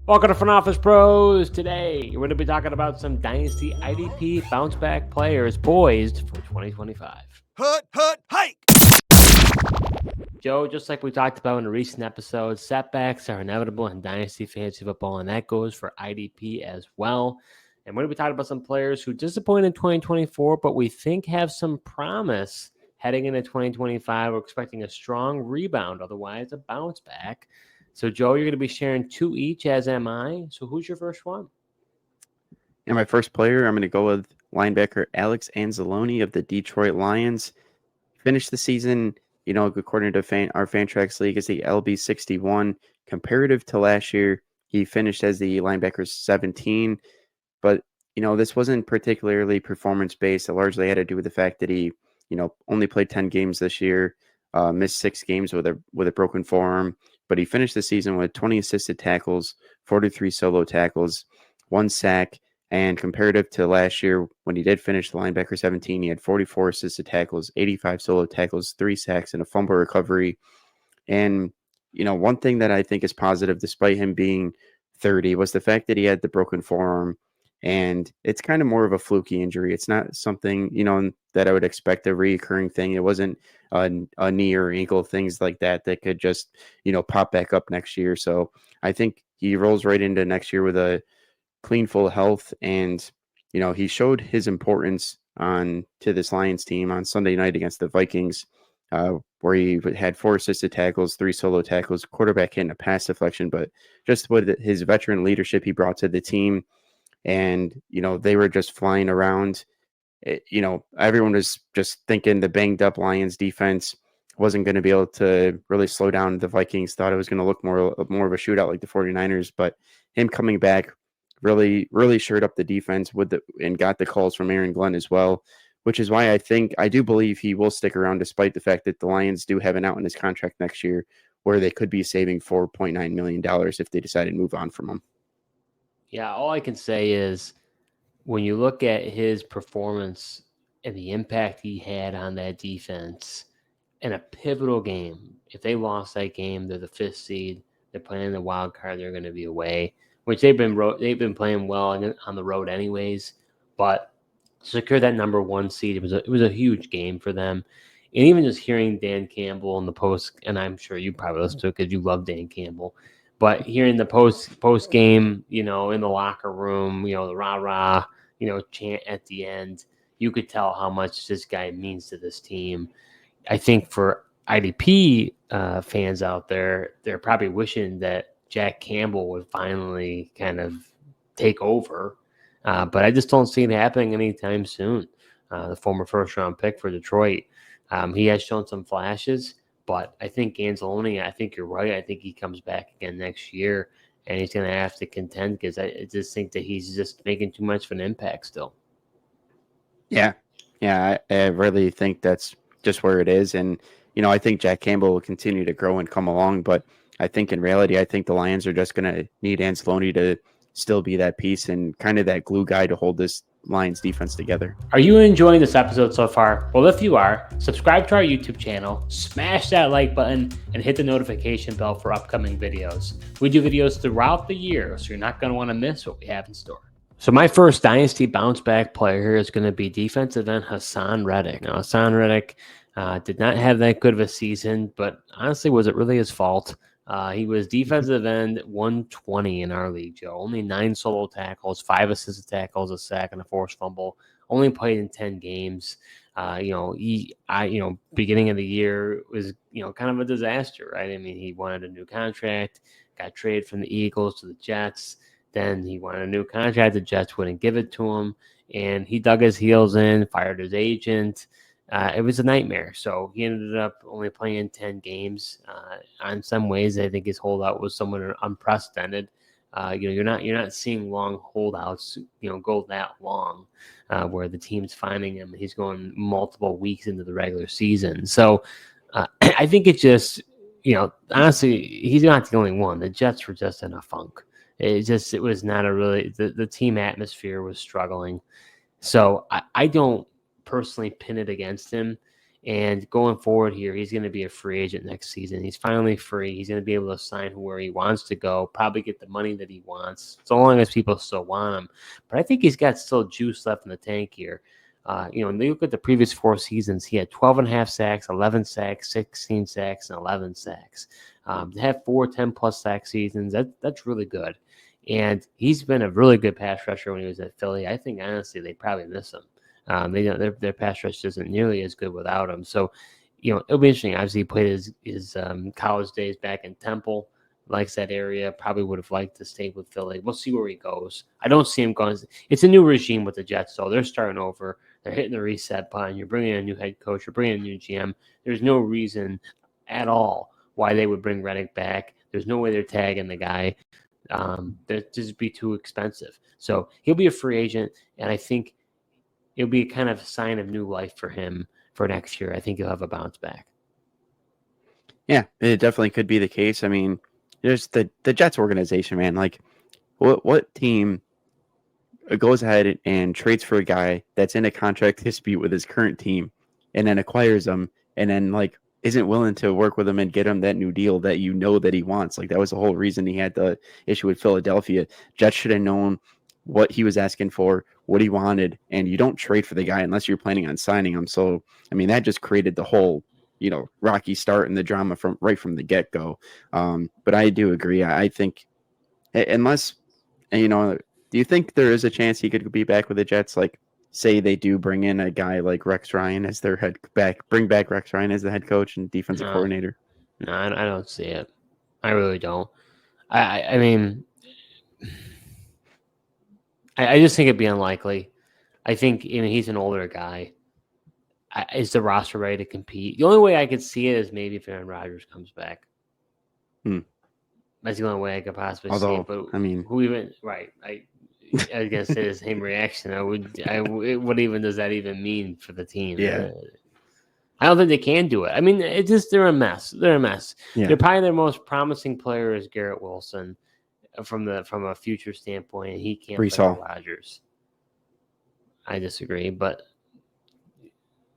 Welcome to Front Office Pros. Today, we're going to be talking about some Dynasty IDP bounce back players poised for 2025. Hike! Joe, just like we talked about in a recent episode, setbacks are inevitable in Dynasty fantasy football, and that goes for IDP as well. And we're going to be talking about some players who disappointed in 2024, but we think have some promise heading into 2025. We're expecting a strong rebound, otherwise a bounce back. So, Joe, you're going to be sharing two each, as am I. So who's your first one? And my first player, I'm going to go with linebacker Alex Anzalone of the Detroit Lions. Finished the season, according to our Fantrax League, as the LB61. Comparative to last year, he finished as the linebacker 17. But, this wasn't particularly performance-based. It largely had to do with the fact that he, only played 10 games this year, missed 6 games with a broken forearm. But he finished the season with 20 assisted tackles, 43 solo tackles, 1 sack, and comparative to last year, when he did finish the linebacker 17, he had 44 assisted tackles, 85 solo tackles, 3 sacks, and a fumble recovery. And, one thing that I think is positive, despite him being 30, was the fact that he had the broken forearm. And it's kind of more of a fluky injury. It's not something, that I would expect a recurring thing. It wasn't a knee or ankle, things like that could just, pop back up next year. So I think he rolls right into next year with a clean, full health. And, he showed his importance to this Lions team on Sunday night against the Vikings, where he had 4 assisted tackles, 3 solo tackles, quarterback hit, and a pass deflection. But just with his veteran leadership he brought to the team, and, they were just flying around. Everyone was just thinking the banged up Lions defense wasn't going to be able to really slow down the Vikings. Thought it was going to look more of a shootout like the 49ers, but him coming back really shored up the defense and got the calls from Aaron Glenn as well, which is why I do believe he will stick around, despite the fact that the Lions do have an out in his contract next year where they could be saving $4.9 million if they decide to move on from him. Yeah, all I can say is when you look at his performance and the impact he had on that defense in a pivotal game, if they lost that game, they're the 5th seed. They're playing the wild card. They're going to be away, which they've been playing well on the road anyways. But to secure that number 1 seed, it was a huge game for them. And even just hearing Dan Campbell in the post, and I'm sure you probably listened to it because you love Dan Campbell. But hearing the post game, in the locker room, the rah-rah, chant at the end, you could tell how much this guy means to this team. I think for IDP fans out there, they're probably wishing that Jack Campbell would finally kind of take over. But I just don't see it happening anytime soon. The former first-round pick for Detroit, he has shown some flashes. But I think Anzalone, I think you're right. I think he comes back again next year, and he's going to have to contend because I just think that he's just making too much of an impact still. Yeah, I really think that's just where it is. And, I think Jack Campbell will continue to grow and come along. But I think in reality, I think the Lions are just going to need Anzalone to still be that piece and kind of that glue guy to hold this Lions defense together. Are you enjoying this episode so far? Well, if you are, subscribe to our YouTube channel, smash that like button, and hit the notification bell for upcoming videos. We do videos throughout the year, so you're not going to want to miss what we have in store. So my first Dynasty bounce back player here is going to be defensive end Haason Reddick. Now, Haason Reddick did not have that good of a season, but honestly, was it really his fault? He was defensive end 120 in our league, Joe. Only 9 solo tackles, 5 assisted tackles, a sack, and a forced fumble. Only played in 10 games. Beginning of the year was, kind of a disaster, right? I mean, he wanted a new contract, got traded from the Eagles to the Jets. Then he wanted a new contract. The Jets wouldn't give it to him, and he dug his heels in, fired his agent. It was a nightmare. So he ended up only playing 10 games. In some ways, I think his holdout was somewhat unprecedented. You're not seeing long holdouts, go that long, where the team's finding him. He's going multiple weeks into the regular season. So I think it just, honestly, he's not the only one. The Jets were just in a funk. It was not the team atmosphere was struggling. So I don't personally pin it against him. And going forward here, he's going to be a free agent next season. He's finally free. He's going to be able to sign where he wants to go, probably get the money that he wants, so long as people still want him. But I think he's got still juice left in the tank here. When they look at the previous 4 seasons, he had 12.5 sacks, 11 sacks, 16 sacks, and 11 sacks. To have 4 10-plus sack seasons, that's really good. And he's been a really good pass rusher when he was at Philly. I think, honestly, they probably miss him. Their pass rush isn't nearly as good without him. So, it'll be interesting. Obviously, he played his college days back in Temple. Likes that area. Probably would have liked to stay with Philly. We'll see where he goes. I don't see him going. It's a new regime with the Jets, so they're starting over. They're hitting the reset button. You're bringing in a new head coach. You're bringing in a new GM. There's no reason at all why they would bring Reddick back. There's no way they're tagging the guy. That'd just be too expensive. So he'll be a free agent, and I think it'll be kind of a sign of new life for him for next year. I think he'll have a bounce back. Yeah, it definitely could be the case. I mean, there's the Jets organization, man. Like, what team goes ahead and trades for a guy that's in a contract dispute with his current team and then acquires him and then, like, isn't willing to work with him and get him that new deal that that he wants? Like, that was the whole reason he had the issue with Philadelphia. Jets should have known what he was asking for, what he wanted, and you don't trade for the guy unless you're planning on signing him. So, I mean, that just created the whole, rocky start and the drama from the get-go. But I do agree. I think unless, do you think there is a chance he could be back with the Jets? Like, say they do bring in a guy like Rex Ryan as their bring back Rex Ryan as the head coach and defensive coordinator? No, I don't see it. I really don't. I mean, I just think it'd be unlikely. I think he's an older guy. Is the roster ready to compete? The only way I could see it is maybe if Aaron Rodgers comes back. That's the only way I could possibly see it. But I mean, who even right? I was gonna say the same reaction. What even does that even mean for the team? Yeah. I don't think they can do it. I mean, they're a mess. They're a mess. Yeah. They're probably their most promising player is Garrett Wilson from a future standpoint, and he can't play for Rodgers. I disagree, but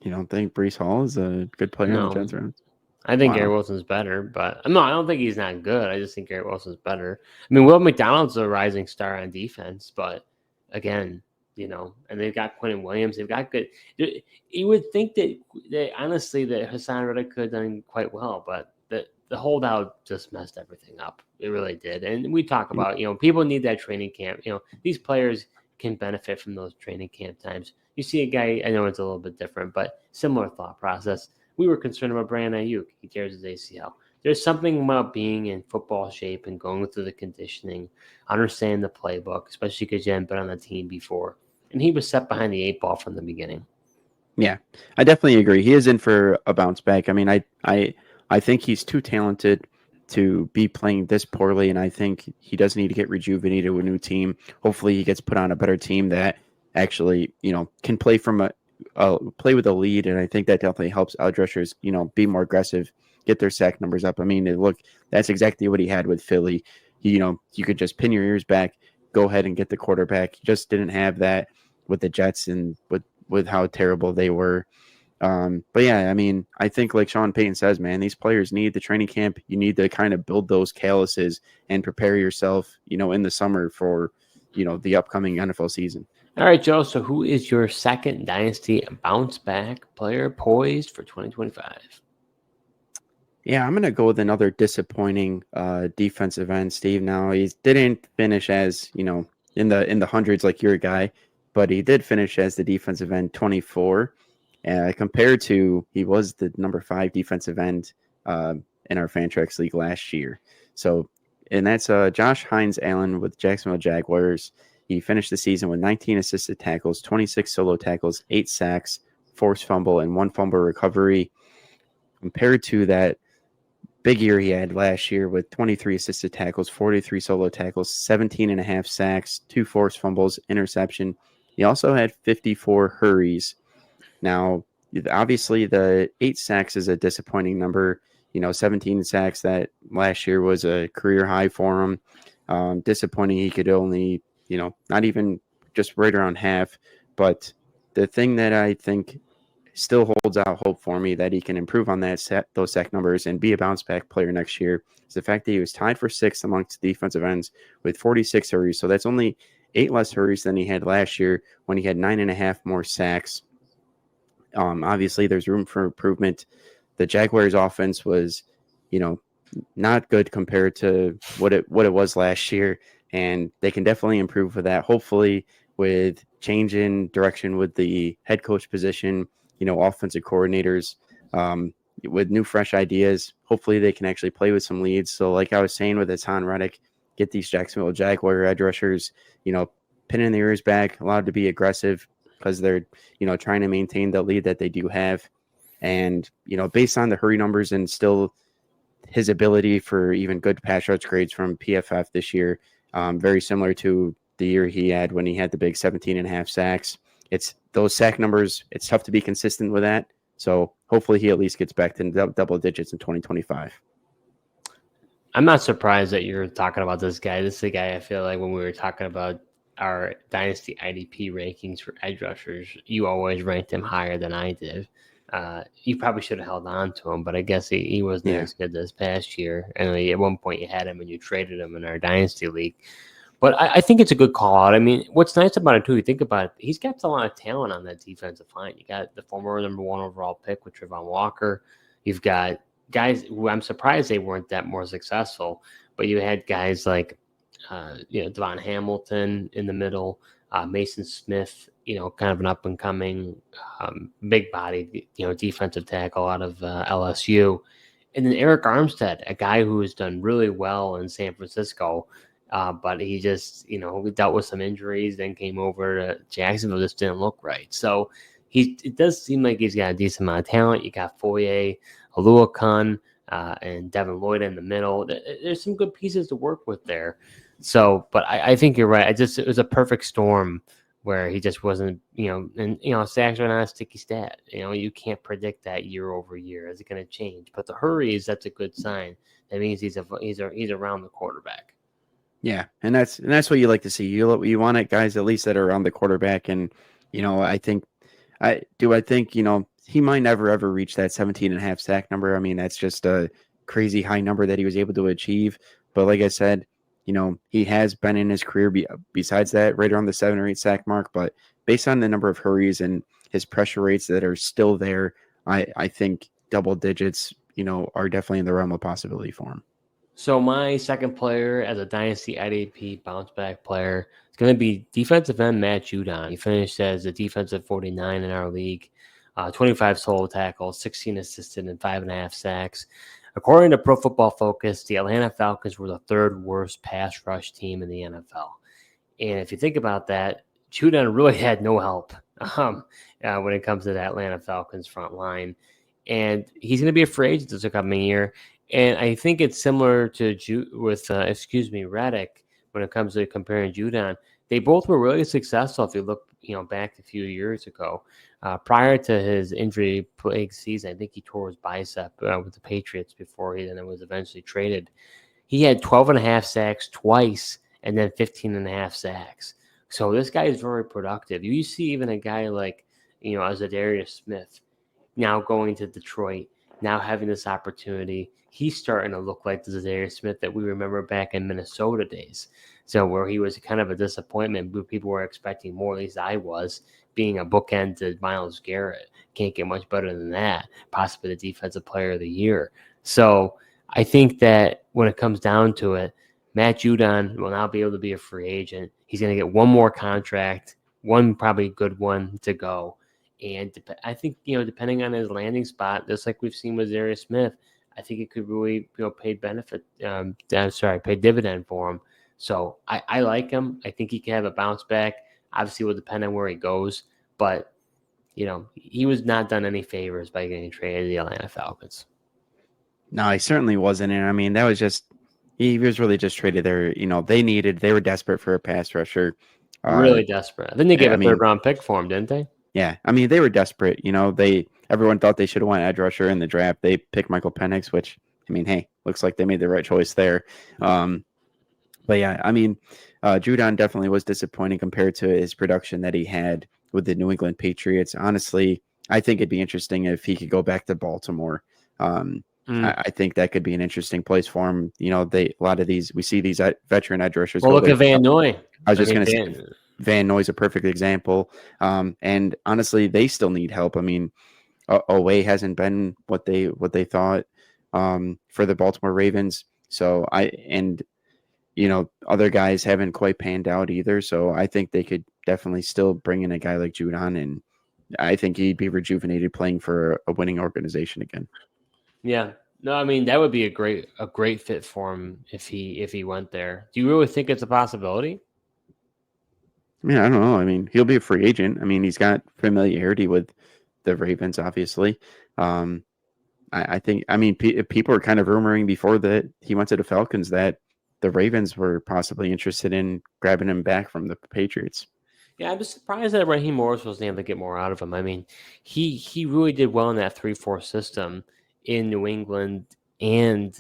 you don't think Breece Hall is a good player in the Jets round? I think Garrett Wilson's better, but I don't think he's not good. I just think Garrett Wilson's better. I mean, Will McDonald's a rising star on defense, but again, and they've got Quentin Williams. They've got good. You would think that honestly that Haason Reddick could have done quite well, but the holdout just messed everything up. It really did. And we talk about, people need that training camp. These players can benefit from those training camp times. You see a guy, I know it's a little bit different, but similar thought process. We were concerned about Brandon Ayuk. He tears his ACL. There's something about being in football shape and going through the conditioning, understanding the playbook, especially because you hadn't been on the team before. And he was set behind the 8 ball from the beginning. Yeah, I definitely agree. He is in for a bounce back. I mean, I think he's too talented to be playing this poorly, and I think he does need to get rejuvenated with a new team. Hopefully he gets put on a better team that actually, can play from play with a lead, and I think that definitely helps edge rushers, be more aggressive, get their sack numbers up. I mean, look, that's exactly what he had with Philly. You could just pin your ears back, go ahead and get the quarterback. He just didn't have that with the Jets and with how terrible they were. But yeah, I mean, I think like Sean Payton says, man, these players need the training camp. You need to kind of build those calluses and prepare yourself, in the summer for, the upcoming NFL season. All right, Joe. So who is your second Dynasty bounce back player poised for 2025? Yeah, I'm going to go with another disappointing defensive end, Steve. Now, he didn't finish as, in the hundreds like your guy, but he did finish as the defensive end 24. Compared to, he was the number 5 defensive end in our Fantrax League last year. So, and that's Josh Hines-Allen with Jacksonville Jaguars. He finished the season with 19 assisted tackles, 26 solo tackles, 8 sacks, forced fumble, and 1 fumble recovery. Compared to that big year he had last year with 23 assisted tackles, 43 solo tackles, 17.5 sacks, 2 forced fumbles, interception. He also had 54 hurries. Now, obviously, the 8 sacks is a disappointing number. 17 sacks that last year was a career high for him. Disappointing he could only, not even just right around half. But the thing that I think still holds out hope for me that he can improve on those sack numbers and be a bounce back player next year is the fact that he was tied for 6th amongst defensive ends with 46 hurries. So that's only 8 less hurries than he had last year when he had 9.5 more sacks. Obviously, there's room for improvement. The Jaguars' offense was, not good compared to what it was last year, and they can definitely improve with that. Hopefully, with change in direction with the head coach position, offensive coordinators, with new fresh ideas, hopefully they can actually play with some leads. So, like I was saying with Haason Reddick, get these Jacksonville Jaguar edge rushers, pinning their ears back, allowed to be aggressive because they're, trying to maintain the lead that they do have. And, based on the hurry numbers and still his ability for even good pass rush grades from PFF this year, very similar to the year he had when he had the big 17.5 sacks. It's those sack numbers. It's tough to be consistent with that. So hopefully he at least gets back to double digits in 2025. I'm not surprised that you're talking about this guy. This is a guy I feel like when we were talking about our Dynasty IDP rankings for edge rushers, you always ranked him higher than I did. You probably should have held on to him, but I guess he wasn't as good this past year. And at one point you had him and you traded him in our Dynasty League. But I think it's a good call out. I mean, what's nice about it, too, you think about it, he's got a lot of talent on that defensive line. You got the former number 1 overall pick with Trevon Walker. You've got guys who I'm surprised they weren't that more successful, but you had guys like, Devon Hamilton in the middle, Mason Smith, kind of an up and coming, big body, defensive tackle out of LSU. And then Eric Armstead, a guy who has done really well in San Francisco. But he just, we dealt with some injuries, then came over to Jacksonville, just didn't look right. So it does seem like he's got a decent amount of talent. You got Foye, Aluakun, and Devin Lloyd in the middle. There's some good pieces to work with there. So, but I think you're right. It was a perfect storm where he just wasn't, sacks are not a sticky stat. You can't predict that year over year. Is it going to change? But the hurries, that's a good sign. That means he's around the quarterback. Yeah, and that's what you like to see. You want it, guys, at least that are around the quarterback. And I think he might never ever reach that 17.5 sack number. I mean, that's just a crazy high number that he was able to achieve. But like I said, he has been in his career besides that right around the 7 or 8 sack mark. But based on the number of hurries and his pressure rates that are still there, I think double digits, are definitely in the realm of possibility for him. So my second player as a Dynasty IDP bounce back player is going to be defensive end Matt Judon. He finished as a defensive 49 in our league, 25 solo tackles, 16 assisted, and 5.5 sacks. According to Pro Football Focus, the Atlanta Falcons were the 3rd worst pass rush team in the NFL. And if you think about that, Judon really had no help when it comes to the Atlanta Falcons front line. And he's going to be a free agent this coming year. And I think it's similar to Reddick when it comes to comparing Judon. They both were really successful if you look, back a few years ago. Prior to his injury-plagued season, I think he tore his bicep with the Patriots before he then was eventually traded. He had 12.5 sacks twice and then 15.5 sacks. So this guy is very productive. You see even a guy like, Zadarius Smith now going to Detroit, now having this opportunity. He's starting to look like the Zadarius Smith that we remember back in Minnesota days. So where he was kind of a disappointment, but people were expecting more, at least I was, being a bookend to Myles Garrett. Can't get much better than that, possibly the defensive player of the year. So I think that when it comes down to it, Matt Judon will now be able to be a free agent. He's going to get one more contract, one probably good one to go. And I think, depending on his landing spot, just like we've seen with Zadarius Smith, I think it could really, pay dividend for him. So I like him. I think he can have a bounce back. Obviously, it will depend on where he goes. But, he was not done any favors by getting traded to the Atlanta Falcons. No, he certainly wasn't. And I mean, that was just, he was really just traded there. They were desperate for a pass rusher. Really desperate. Then they gave a 3rd-round pick for him, didn't they? Yeah. I mean, they were desperate. Everyone thought they should have went edge rusher in the draft. They picked Michael Penix, which, I mean, hey, looks like they made the right choice there. But yeah, I mean, Judon definitely was disappointing compared to his production that he had with the New England Patriots. Honestly, I think it'd be interesting if he could go back to Baltimore. I think that could be an interesting place for him. You know, a lot of these, we see these veteran edge rushers. Well, look at Van Noy. I was just going to say Van Noy's a perfect example. And honestly, they still need help. I mean, Oweh hasn't been what they thought for the Baltimore Ravens. So other guys haven't quite panned out either. So I think they could definitely still bring in a guy like Judon, and I think he'd be rejuvenated playing for a winning organization again. Yeah. No, I mean, that would be a great fit for him if he went there. Do you really think it's a possibility? I mean, I don't know. I mean, he'll be a free agent. I mean, he's got familiarity with the Ravens, obviously. I think, I mean, people are kind of rumoring before that he went to the Falcons that the Ravens were possibly interested in grabbing him back from the Patriots. Yeah, I'm just surprised that Raheem Morris wasn't able to get more out of him. I mean, he really did well in that 3-4 system in New England and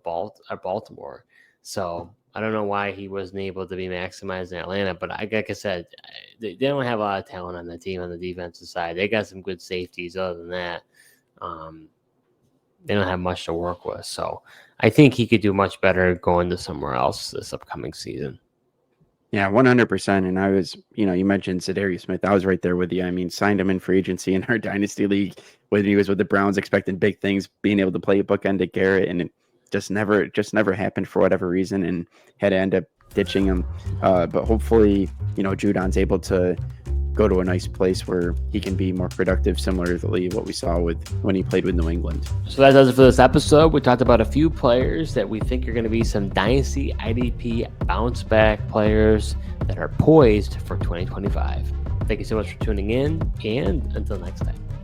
Baltimore. So I don't know why he wasn't able to be maximized in Atlanta. But like I said, they don't have a lot of talent on the team on the defensive side. They got some good safeties. Other than that, they don't have much to work with. So I think he could do much better going to somewhere else this upcoming season. Yeah, 100%. And I was, you mentioned Zadarius Smith. I was right there with you. I mean, signed him in free agency in our Dynasty League when he was with the Browns, expecting big things, being able to play a bookend to Garrett, and it just never happened for whatever reason, and had to end up ditching him. But hopefully, Judon's able to go to a nice place where he can be more productive, similarly what we saw when he played with New England. So that does it for this episode. We talked about a few players that we think are going to be some Dynasty IDP bounce back players that are poised for 2025. Thank you so much for tuning in, and until next time.